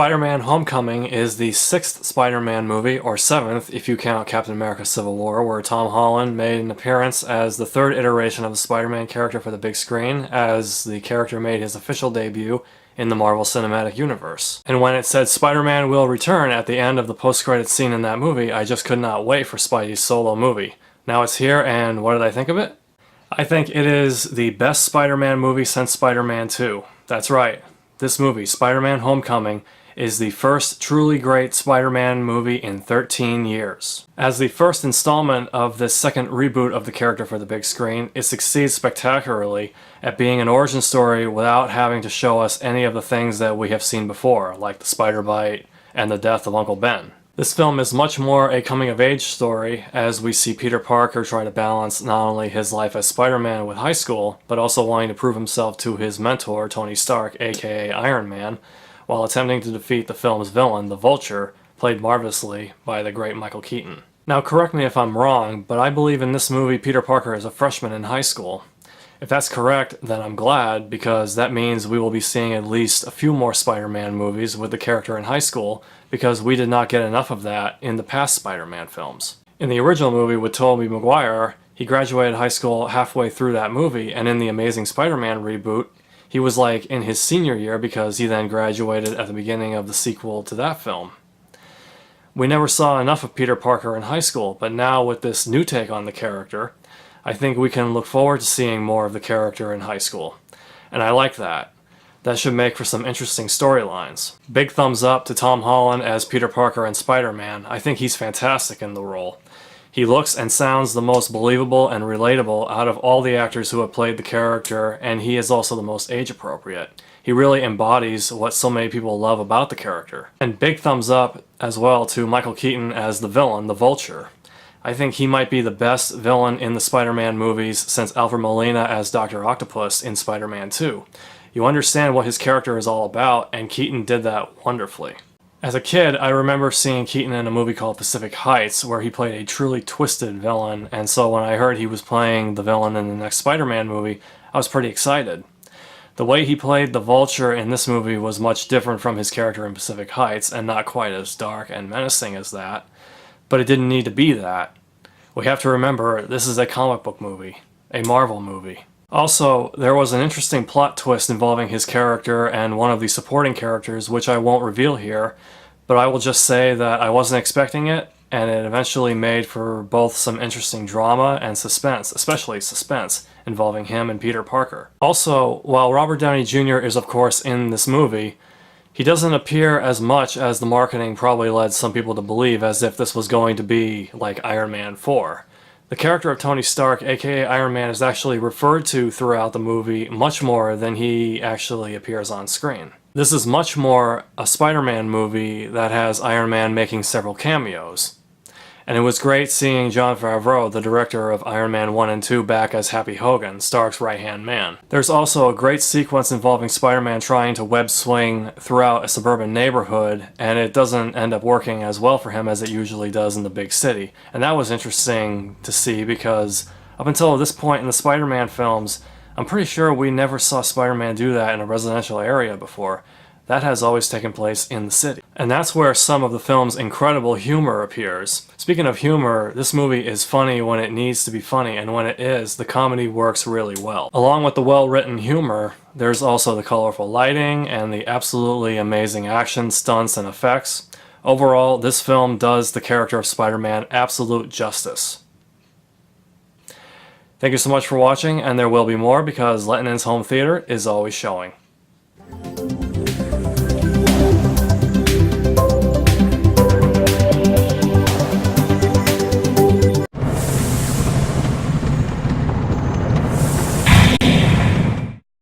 Spider-Man Homecoming is the 6th Spider-Man movie, or 7th if you count Captain America Civil War, where Tom Holland made an appearance as the 3rd iteration of the Spider-Man character for the big screen, as the character made his official debut in the Marvel Cinematic Universe. And when it said Spider-Man will return at the end of the post-credits scene in that movie, I just could not wait for Spidey's solo movie. Now it's here, and what did I think of it? I think it is the best Spider-Man movie since Spider-Man 2. That's right. This movie, Spider-Man Homecoming, is the first truly great Spider-Man movie in 13 years. As the first installment of this second reboot of the character for the big screen, it succeeds spectacularly at being an origin story without having to show us any of the things that we have seen before, like the spider bite and the death of Uncle Ben. This film is much more a coming-of-age story, as we see Peter Parker try to balance not only his life as Spider-Man with high school, but also wanting to prove himself to his mentor, Tony Stark, aka Iron Man, while attempting to defeat the film's villain, the Vulture, played marvelously by the great Michael Keaton. Now correct me if I'm wrong, but I believe in this movie Peter Parker is a freshman in high school. If that's correct, then I'm glad, because that means we will be seeing at least a few more Spider-Man movies with the character in high school, because we did not get enough of that in the past Spider-Man films. In the original movie with Tobey Maguire, he graduated high school halfway through that movie, and in the Amazing Spider-Man reboot, he was like in his senior year because he then graduated at the beginning of the sequel to that film. We never saw enough of Peter Parker in high school, but now with this new take on the character, I think we can look forward to seeing more of the character in high school. And I like that. That should make for some interesting storylines. Big thumbs up to Tom Holland as Peter Parker and Spider-Man. I think he's fantastic in the role. He looks and sounds the most believable and relatable out of all the actors who have played the character, and he is also the most age-appropriate. He really embodies what so many people love about the character. And big thumbs up as well to Michael Keaton as the villain, the Vulture. I think he might be the best villain in the Spider-Man movies since Alfred Molina as Dr. Octopus in Spider-Man 2. You understand what his character is all about, and Keaton did that wonderfully. As a kid, I remember seeing Keaton in a movie called Pacific Heights, where he played a truly twisted villain, and so when I heard he was playing the villain in the next Spider-Man movie, I was pretty excited. The way he played the Vulture in this movie was much different from his character in Pacific Heights, and not quite as dark and menacing as that. But it didn't need to be that. We have to remember, this is a comic book movie, a Marvel movie. Also, there was an interesting plot twist involving his character and one of the supporting characters, which I won't reveal here, but I will just say that I wasn't expecting it, and it eventually made for both some interesting drama and suspense, especially suspense, involving him and Peter Parker. Also, while Robert Downey Jr. is of course in this movie, he doesn't appear as much as the marketing probably led some people to believe, as if this was going to be like Iron Man 4. The character of Tony Stark, aka Iron Man, is actually referred to throughout the movie much more than he actually appears on screen. This is much more a Spider-Man movie that has Iron Man making several cameos. And it was great seeing Jon Favreau, the director of Iron Man 1 and 2, back as Happy Hogan, Stark's right-hand man. There's also a great sequence involving Spider-Man trying to web swing throughout a suburban neighborhood, and it doesn't end up working as well for him as it usually does in the big city. And that was interesting to see, because up until this point in the Spider-Man films, I'm pretty sure we never saw Spider-Man do that in a residential area before. That has always taken place in the city. And that's where some of the film's incredible humor appears. Speaking of humor, this movie is funny when it needs to be funny, and when it is, the comedy works really well. Along with the well-written humor, there's also the colorful lighting and the absolutely amazing action, stunts, and effects. Overall, this film does the character of Spider-Man absolute justice. Thank you so much for watching, and there will be more because Lehtonen's Home Theater is always showing.